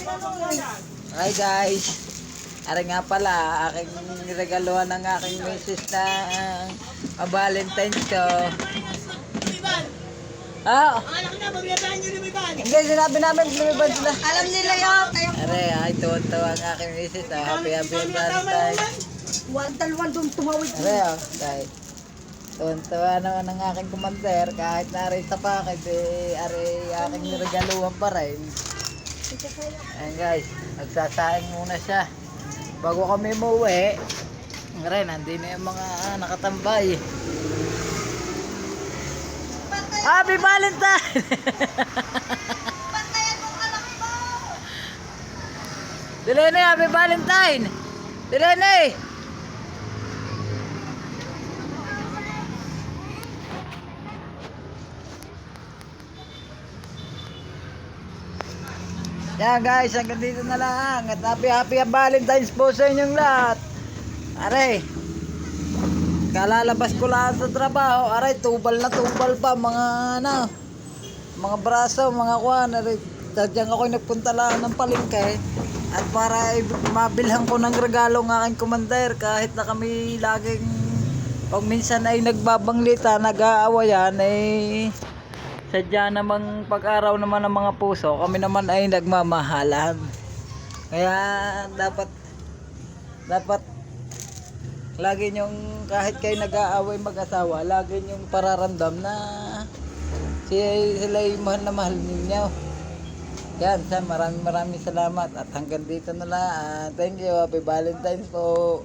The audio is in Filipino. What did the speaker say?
Hi guys. Ari nga pala, aking regaluhan ng aking misis na Valentine's ko. Ah, hindi, sinabi namin lumibad sila. Alam nila yun. Ari, ay tuwan-tuwa ang aking misis. Happy Valentine's. Dalawang doon tumawid. Ari, guys. Tuwan-tuwa naman ang aking kumander. Kahit nari sa pakit, ari aking regaluhan pa rin. Ayan guys, nagsasaing muna siya. Bago kami umuwi, ngayon, nandun na yung mga nakatambay. Happy Valentine! Dilene, Happy Valentine! Dilene! Yan guys, hanggang dito na lang. At happy Valentine's po sa inyong lahat. Aray, kalalabas ko lang sa trabaho. Aray, tubal na tubal pa. Mga braso, mga kuwan. Aray, sadyang ako'y nagpunta lang ng palengke. At para mabilhan ko ng regalo ng aking commander. Kahit na kami laging, pag minsan ay nagbabanglita, nag-aawayan, sadya namang pag-araw naman ng mga puso, kami naman ay nagmamahalan. Kaya dapat lagi nyong, kahit kayo nag-aaway mag-asawa, lagi nyong pararamdam na sila yung mahal na mahal ninyo. Yan, maraming salamat at hanggang dito na lang. Thank you, Happy Valentine's po.